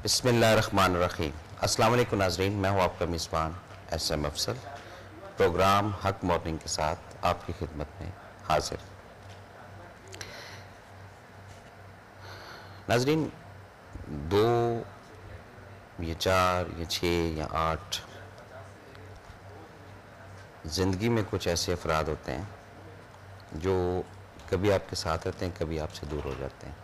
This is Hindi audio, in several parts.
बिस्मिल्लाहिर्रहमानिर्रहीम। अस्सलाम वालेकुम नाज़रीन, मैं हूँ आपका मेज़बान SM अफसल। प्रोग्राम हक मॉर्निंग के साथ आपकी खिदमत में हाजिर। नाज़रीन, 2 या 4 या 6 या 8 ज़िंदगी में कुछ ऐसे अफराद होते हैं जो कभी आपके साथ रहते हैं, कभी आपसे दूर हो जाते हैं।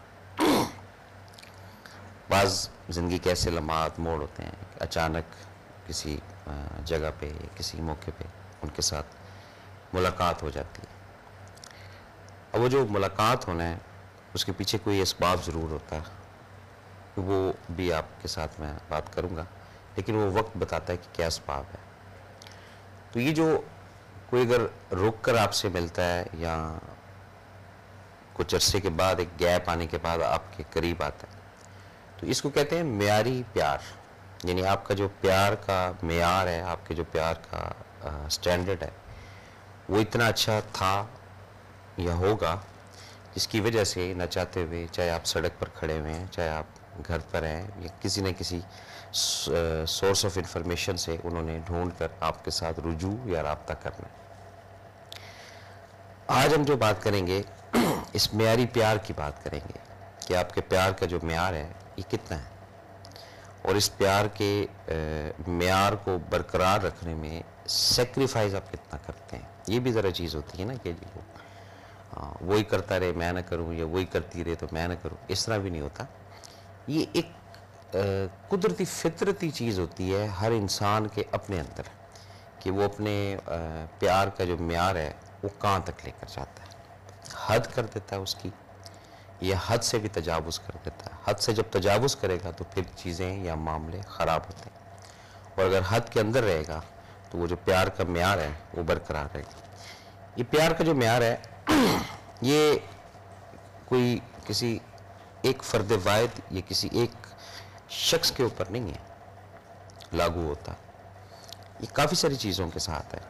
बाज़ ज़िंदगी के ऐसे लम्हात मोड़ होते हैं कि अचानक किसी जगह पे या किसी मौके पे उनके साथ मुलाकात हो जाती है। अब वो जो मुलाकात होना है उसके पीछे कोई असबाब ज़रूर होता है, वो भी आपके साथ मैं बात करूँगा, लेकिन वो वक्त बताता है कि क्या असबाब है। तो ये जो कोई अगर रुक कर आपसे मिलता है या कुछ अरसे के बाद, एक गैप आने के बाद आपके करीब आता है, तो इसको कहते हैं मेयारी प्यार। यानी आपका जो प्यार का मेयार है, आपके जो प्यार का स्टैंडर्ड है, वो इतना अच्छा था या होगा जिसकी वजह से न चाहते हुए, चाहे आप सड़क पर खड़े हुए हैं, चाहे आप घर पर हैं, या किसी न किसी सोर्स ऑफ इंफॉर्मेशन से उन्होंने ढूंढ कर आपके साथ रुजू या राब्ता करना है। आज हम जो बात करेंगे इस मेयारी प्यार की बात करेंगे कि आपके प्यार का जो मेयार है ये कितना है, और इस प्यार के मेयार को बरकरार रखने में सेक्रीफाइस आप कितना करते हैं। ये भी ज़रा चीज़ होती है ना कि वही करता रहे मैं ना करूं, या वही करती रहे तो मैं ना करूं, इस तरह भी नहीं होता। ये एक कुदरती फितरती चीज़ होती है हर इंसान के अपने अंदर कि वो अपने प्यार का जो मेयार है वो कहाँ तक लेकर जाता है। हद कर देता है उसकी, या हद से भी तजावुज़ कर देता है। हद से जब तजावुज़ करेगा तो फिर चीज़ें या मामले ख़राब होते हैं, और अगर हद के अंदर रहेगा तो वो जो प्यार का मेयार है वो बरकरार रहेगा। ये प्यार का जो मेयार है ये कोई किसी एक फ़र्द वाहिद या किसी एक शख्स के ऊपर नहीं है लागू होता। ये काफ़ी सारी चीज़ों के साथ है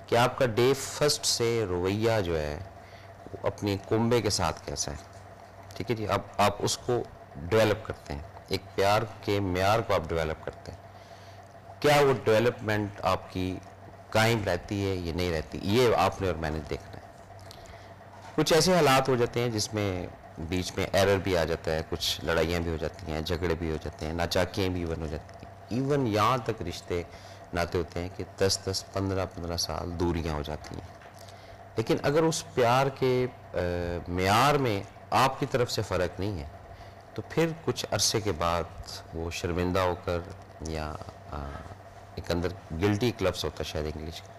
कि आपका डे फर्स्ट से रवैया जो है वो अपनी कुंबे के साथ कैसा है। ठीक है जी, अब आप उसको डेवलप करते हैं, एक प्यार के मेयार को आप डेवलप करते हैं। क्या वो डेवलपमेंट आपकी कायम रहती है या नहीं रहती, ये आपने और मैंने देखना है। कुछ ऐसे हालात हो जाते हैं जिसमें बीच में एरर भी आ जाता है, कुछ लड़ाइयाँ भी हो जाती हैं, झगड़े भी हो जाते हैं, नाचाकियाँ भी इवन हो जाती हैं। इवन यहाँ तक रिश्ते नाते होते हैं कि 10-10, 15-15 साल दूरियाँ हो जाती हैं। लेकिन अगर उस प्यार के मेयार में आपकी तरफ से फ़र्क नहीं है तो फिर कुछ अरसे के बाद वो शर्मिंदा होकर, या एक अंदर गिल्टी एक लफ्ज़ होता है शायद इंग्लिश का,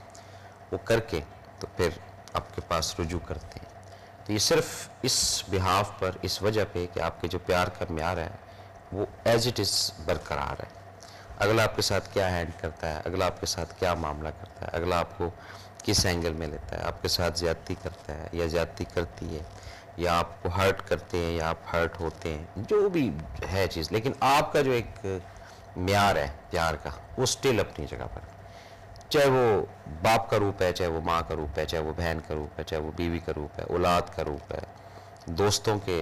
वो करके तो फिर आपके पास रुजू करते हैं। तो ये सिर्फ इस बिहाफ पर, इस वजह पे कि आपके जो प्यार का मेयार है वो एज इट इज़ बरकरार है। अगला आपके साथ क्या हैंड करता है, अगला आपके साथ क्या मामला करता है, अगला आपको किस एंगल में लेता है, आपके साथ ज़्यादती करता है या ज़्यादती करती है, या आपको हर्ट करते हैं या आप हर्ट होते हैं, जो भी है चीज़, लेकिन आपका जो एक मेयार है प्यार का वो स्टिल अपनी जगह पर। चाहे वो बाप का रूप है, चाहे वो माँ का रूप है, चाहे वो बहन का रूप है, चाहे वो बीवी का रूप है, औलाद का रूप है, दोस्तों के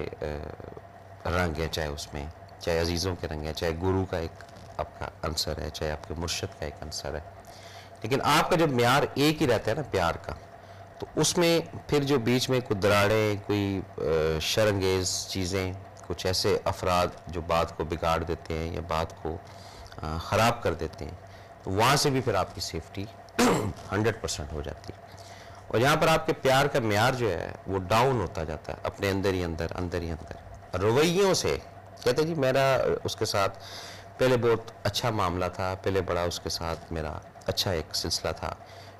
रंग है चाहे उसमें, चाहे अजीज़ों के रंग है, चाहे गुरु का एक आपका अंसर है, चाहे आपके मुर्शिद का एक अंसर है। लेकिन आपका जब मेयार एक ही रहता है ना प्यार का, तो उसमें फिर जो बीच में कुछ दराड़ें, कोई शर्ंगेज़ चीज़ें, कुछ ऐसे अफराद जो बात को बिगाड़ देते हैं या बात को ख़राब कर देते हैं, तो वहाँ से भी फिर आपकी सेफ्टी 100% हो जाती है। और यहाँ पर आपके प्यार का मेयार जो है वो डाउन होता जाता है अपने अंदर ही अंदर, अंदर ही अंदर रवैयों से। कहते हैं जी मेरा उसके साथ पहले बहुत अच्छा मामला था, पहले बड़ा उसके साथ मेरा अच्छा एक सिलसिला था,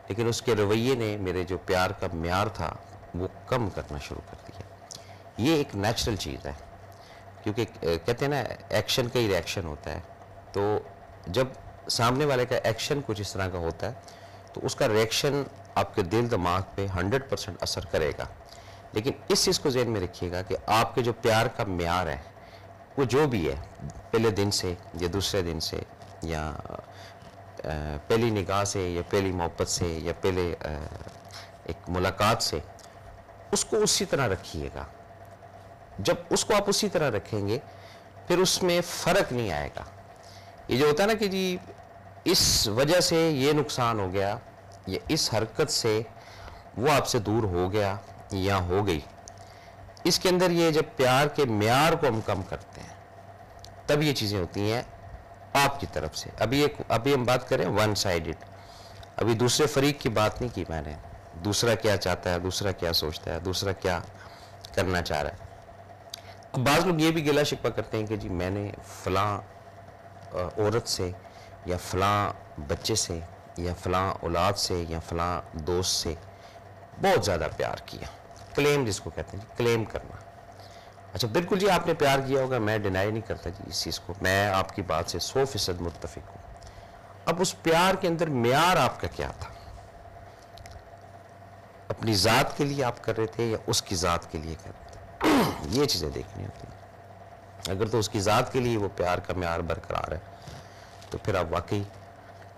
लेकिन उसके रवैये ने मेरे जो प्यार का मेयार था वो कम करना शुरू कर दिया। ये एक नेचुरल चीज़ है, क्योंकि कहते हैं ना एक्शन का ही रिएक्शन होता है। तो जब सामने वाले का एक्शन कुछ इस तरह का होता है तो उसका रिएक्शन आपके दिल दिमाग पे 100% असर करेगा। लेकिन इस चीज़ को ज़हन में रखिएगा कि आपके जो प्यार का मेयार है वो जो भी है, पहले दिन से या दूसरे दिन से, या पहली निगाह से या पहली मोहब्बत से या पहले एक मुलाकात से, उसको उसी तरह रखिएगा। जब उसको आप उसी तरह रखेंगे फिर उसमें फ़र्क नहीं आएगा। ये जो होता है ना कि जी इस वजह से ये नुकसान हो गया, या इस हरकत से वो आपसे दूर हो गया या हो गई, इसके अंदर ये जब प्यार के म्यार को हम कम करते हैं तब ये चीज़ें होती हैं आपकी तरफ से। अभी हम बात करें वन साइडेड, अभी दूसरे फरीक की बात नहीं की मैंने, दूसरा क्या चाहता है, दूसरा क्या सोचता है, दूसरा क्या करना चाह रहा है। अब बाज़ लोग ये भी गिला शिकवा करते हैं कि जी मैंने फ़लाँ औरत से या फ़लाँ बच्चे से या फ़लाँ औलाद से या फ़लाँ दोस्त से बहुत ज़्यादा प्यार किया। क्लेम जिसको कहते हैं, क्लेम करना। अच्छा बिल्कुल जी आपने प्यार किया होगा, मैं डिनाई नहीं करता जी इस चीज़ को, मैं आपकी बात से 100% मुत्तफिक हूँ। अब उस प्यार के अंदर म्यार आपका क्या था? अपनी ज़ात के लिए आप कर रहे थे या उसकी ज़ात के लिए कर रहे थे? ये चीज़ें देखनी होती हैं। अगर तो उसकी ज़ात के लिए वो प्यार का म्यार बरकरार है तो फिर आप वाकई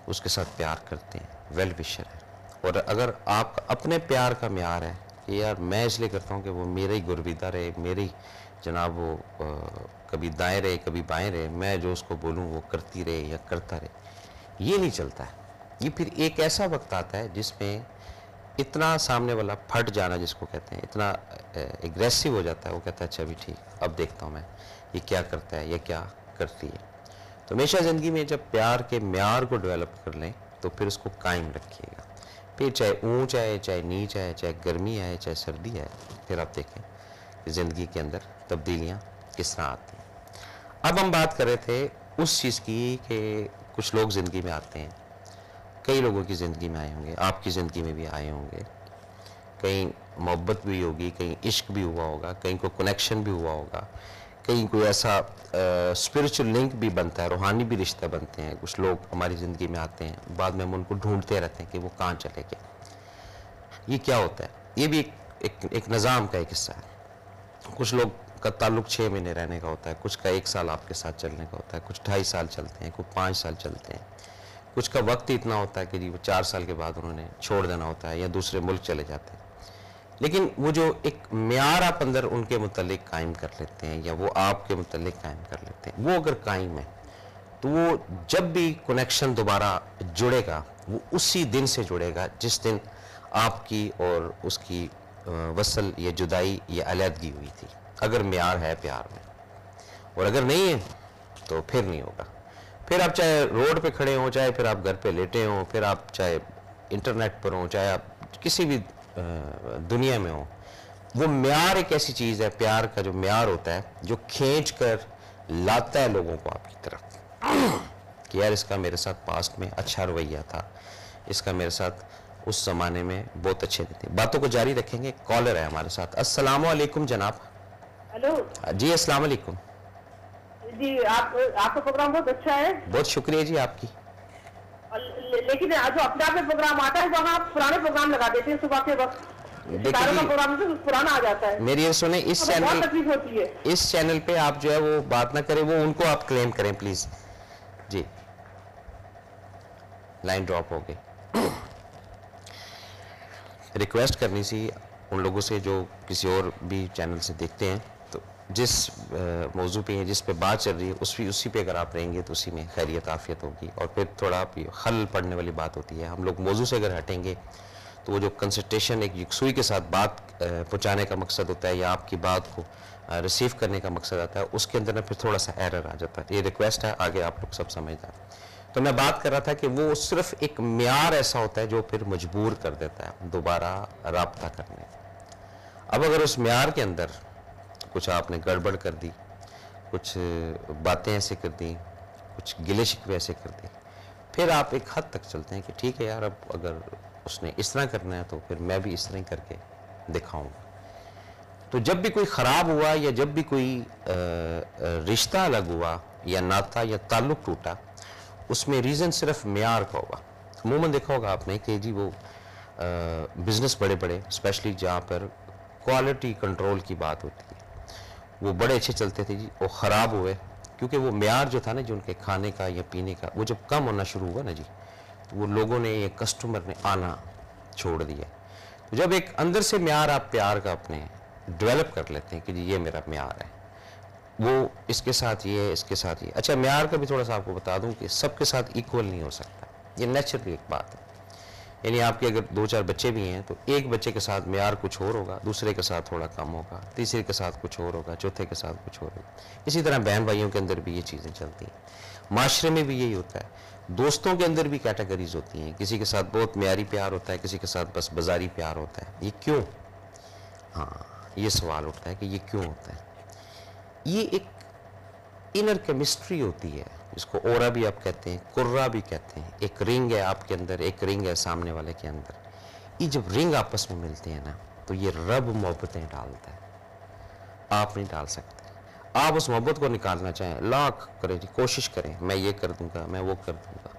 उसके साथ प्यार करते हैं, वेल विशर है। और अगर आपका अपने प्यार का म्यार है कि यार मैं इसलिए करता हूँ कि वो मेरे ही गुरबीदा रहे, मेरी जनाब वो कभी दाएं रहे कभी बाएं रहे, मैं जो उसको बोलूँ वो करती रहे या करता रहे, ये नहीं चलता है। ये फिर एक ऐसा वक्त आता है जिसमें इतना सामने वाला फट जाना जिसको कहते हैं, इतना एग्रेसिव हो जाता है, वो कहता है अच्छा भी ठीक, अब देखता हूँ मैं ये क्या करता है या क्या करती है। तो हमेशा ज़िंदगी में जब प्यार के म्यार को डेवलप कर लें तो फिर उसको कायम रखिएगा। फिर चाहे ऊंच आए, चाहे नीच आए, चाहे गर्मी आए, चाहे सर्दी आए, फिर आप देखें कि ज़िंदगी के अंदर तब्दीलियाँ किस तरह आती हैं। अब हम बात कर रहे थे उस चीज़ की कि कुछ लोग ज़िंदगी में आते हैं, कई लोगों की ज़िंदगी में आए होंगे, आपकी ज़िंदगी में भी आए होंगे, कहीं मोहब्बत भी होगी, कहीं इश्क भी हुआ होगा, कहीं को कनेक्शन भी हुआ होगा, कहीं कोई ऐसा स्पिरिचुअल लिंक भी बनता है, रूहानी भी रिश्ता बनते हैं। कुछ लोग हमारी ज़िंदगी में आते हैं, बाद में हम उनको ढूंढते रहते हैं कि वो कहाँ चले गए। ये क्या होता है? ये भी एक निज़ाम का एक हिस्सा है। कुछ लोग का ताल्लुक 6 महीने रहने का होता है, कुछ का 1 साल आपके साथ चलने का होता है, कुछ 2.5 साल चलते हैं, कुछ 5 साल चलते हैं, कुछ का वक्त ही इतना होता है कि जी वो 4 साल के बाद उन्होंने छोड़ देना होता है या दूसरे मुल्क चले जाते हैं। लेकिन वो जो एक म्यार आप अंदर उनके मुतालिक कायम कर लेते हैं या वो आपके मुतालिक कायम कर लेते हैं, वो अगर कायम है तो वो जब भी कनेक्शन दोबारा जुड़ेगा वो उसी दिन से जुड़ेगा जिस दिन आपकी और उसकी वसल या जुदाई या अलहदगी हुई थी, अगर म्यार है प्यार में। और अगर नहीं है तो फिर नहीं होगा। फिर आप चाहे रोड पे खड़े हों, चाहे फिर आप घर पे लेटे हों, फिर आप चाहे इंटरनेट पर हों, चाहे आप किसी भी दुनिया में हो, वो म्यार एक ऐसी चीज़ है, प्यार का जो म्यार होता है जो खींच कर लाता है लोगों को आपकी तरफ कि यार इसका मेरे साथ पास्ट में अच्छा रवैया था, इसका मेरे साथ उस ज़माने में बहुत अच्छे थे। बातों को जारी रखेंगे, कॉलर है हमारे साथ। अस्सलाम वालेकुम जनाब। हेलो जी अस्सलाम वालेकुम जी, आपका प्रोग्राम बहुत अच्छा है। बहुत शुक्रिया जी आपकी। लेकिन जो अपने आप में प्रोग्राम आता है वहाँ आप पुराने प्रोग्राम लगा देते हैं सुबह के वक्त, सितारों का प्रोग्राम तो पुराना आ जाता है। मेरी ये सुने, इस चैनल बहुत तकलीफ होती है। इस चैनल पे आप जो है वो बात ना करें, वो उनको आप क्लेम करें प्लीज जी। लाइन ड्रॉप हो गई। रिक्वेस्ट करनी सी उन लोगों से जो किसी और भी चैनल से देखते हैं, तो जिस मौजू पे है, जिस पे बात चल रही है, उसी पे अगर आप रहेंगे तो उसी में खैरियत आफियत होगी। और फिर थोड़ा खल पड़ने वाली बात होती है। हम लोग मौजू से अगर हटेंगे तो वो जो कंसंट्रेशन एक यकसुई के साथ बात पहुँचाने का मकसद होता है या आपकी बात को रिसीव करने का मकसद आता है, उसके अंदर ना फिर थोड़ा सा एरर आ जाता है। ये रिक्वेस्ट है, आगे आप लोग सब समझदार। तो मैं बात कर रहा था कि वो सिर्फ एक म्यार ऐसा होता है जो फिर मजबूर कर देता है दोबारा राब्ता करने। अब अगर उस म्यार के अंदर कुछ आपने गड़बड़ कर दी, कुछ बातें ऐसे कर दी, कुछ गिले शिकवे ऐसे कर दी, फिर आप एक हद तक चलते हैं कि ठीक है यार, अब अगर उसने इस तरह करना है तो फिर मैं भी इस तरह ही करके दिखाऊंगा। तो जब भी कोई ख़राब हुआ या जब भी कोई रिश्ता अलग हुआ या नाता या ताल्लुक़ टूटा, उसमें रीज़न सिर्फ म्यार का होगा। अमूमन देखा होगा आपने कि जी वो बिज़नेस बड़े बड़े, स्पेशली जहाँ पर क्वालिटी कंट्रोल की बात होती है, वो बड़े अच्छे चलते थे जी, वो ख़राब हुए क्योंकि वो म्यार जो था ना, जो उनके खाने का या पीने का, वो जब कम होना शुरू हुआ ना जी, तो वो लोगों ने, ये कस्टमर ने आना छोड़ दिया। तो जब एक अंदर से म्यार आप प्यार का अपने डेवलप कर लेते हैं कि जी ये मेरा म्यार है, वो इसके साथ ये है, इसके साथ ये। अच्छा, म्यार का भी थोड़ा सा आपको बता दूं कि सबके साथ इक्वल नहीं हो सकता, ये नेचुरली एक बात है। यानी आपके अगर 2-4 बच्चे भी हैं तो एक बच्चे के साथ म्यार कुछ और होगा, दूसरे के साथ थोड़ा कम होगा, तीसरे के साथ कुछ और होगा, चौथे के साथ कुछ और होगा। इसी तरह बहन भाइयों के अंदर भी ये चीज़ें चलती हैं, माशरे में भी यही होता है। दोस्तों के अंदर भी कैटेगरीज होती हैं, किसी के साथ बहुत म्यारी प्यार होता है, किसी के साथ बस बाजारी प्यार होता है। ये क्यों? हाँ, ये सवाल उठता है कि ये क्यों होता है। ये एक इनर केमिस्ट्री होती है, जिसको ओरा भी आप कहते हैं, कुर्रा भी कहते हैं। एक रिंग है आपके अंदर, एक रिंग है सामने वाले के अंदर। ये जब रिंग आपस में मिलते हैं ना, तो ये रब मोहब्बतें डालता है, आप नहीं डाल सकते। आप उस मोहब्बत को निकालना चाहें, लाख करें जी, कोशिश करें, मैं ये कर दूंगा, मैं वो कर दूंगा।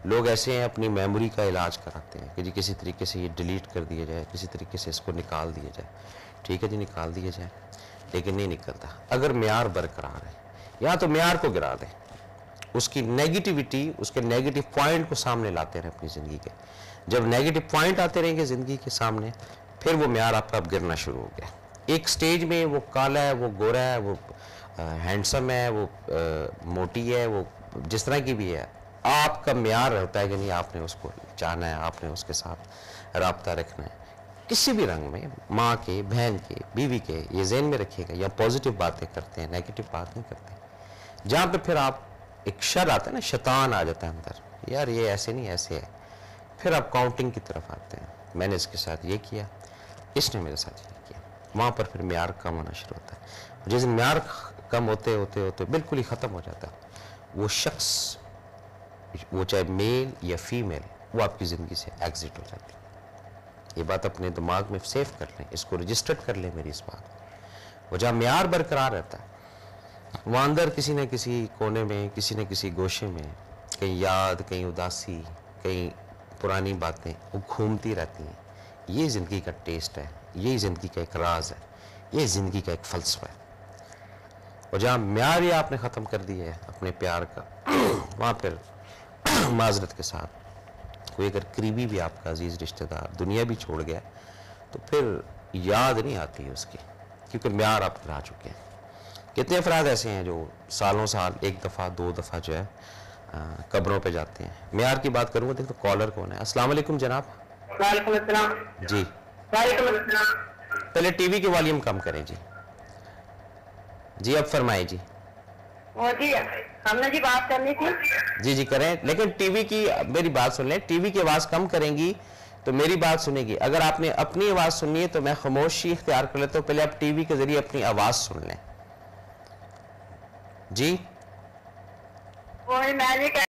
लोग ऐसे हैं, अपनी मेमोरी का इलाज कराते हैं कि जी किसी तरीके से ये डिलीट कर दिया जाए, किसी तरीके से इसको निकाल दिया जाए। ठीक है जी, निकाल दिया जाए, लेकिन नहीं निकलता। अगर म्यार बरकरार है, या तो म्यार को गिरा दें, उसकी नेगेटिविटी, उसके नेगेटिव पॉइंट को सामने लाते रहे अपनी ज़िंदगी के। जब नेगेटिव पॉइंट आते रहेंगे ज़िंदगी के सामने, फिर वो म्यार आपका अब गिरना शुरू हो गया। एक स्टेज में वो काला है, वो गोरा है, वो हैंडसम है, वो मोटी है, वो जिस तरह की भी है, आपका म्यार होता है कि नहीं आपने उसको चाहना है, आपने उसके साथ राब्ता रखना है। किसी भी रंग में, माँ के, बहन के, बीवी के, ये ज़हन में रखिएगा। या पॉजिटिव बातें करते हैं, नेगेटिव बात नहीं करते। जहाँ पे फिर आप एक शर आता है ना, शैतान आ जाता है अंदर, यार ये ऐसे नहीं ऐसे है, फिर आप काउंटिंग की तरफ आते हैं। मैंने इसके साथ ये किया, इसने मेरे साथ ये किया, वहाँ पर फिर म्यार कम होना शुरू होता है। जिस दिन म्यार कम होते होते होते बिल्कुल ही ख़त्म हो जाता है, वो शख्स, वो चाहे मेल या फीमेल, वो आपकी ज़िंदगी से एग्जिट हो जाती है। ये बात अपने दिमाग में सेव कर लें, इसको रजिस्टर्ड कर लें मेरी इस बात। वो जहाँ म्यार बरकरार रहता है, वहाँ अंदर किसी न किसी कोने में, किसी न किसी गोशे में, कहीं याद, कहीं उदासी, कहीं पुरानी बातें वो घूमती रहती हैं। ये ज़िंदगी का टेस्ट है, यही ज़िंदगी का एक राज है, ये ज़िंदगी का एक फ़लसफ़ा है। और जहाँ म्यार ये आपने ख़त्म कर दिया है अपने प्यार का, वहाँ फिर माजरत के साथ कोई अगर करीबी भी आपका अजीज़ रिश्तेदार दुनिया भी छोड़ गया, तो फिर याद नहीं आती है उसकी, क्योंकि म्यार आप गिरा चुके हैं। कितने अफराद ऐसे हैं जो सालों साल एक दफ़ा, 2 दफ़ा जो है कब्रों पे जाते हैं। म्यार की बात करूँगा, देखो कॉलर कौन है। अस्सलाम वालेकुम जनाब। वालेकुम अस्सलाम जी, वालेकुम अस्सलाम। पहले टीवी की वॉल्यूम कम करें जी। जी अब फरमाए जी। जी, हमने जी बात करनी थी। जी जी करें, लेकिन टीवी की मेरी बात सुन लें। टीवी की आवाज़ कम करेंगी तो मेरी बात सुनेगी। अगर आपने अपनी आवाज़ सुननी है तो मैं खामोशी इख्तियार कर लेता हूँ, पहले आप टीवी के जरिए अपनी आवाज़ सुन लें। जी वही मैं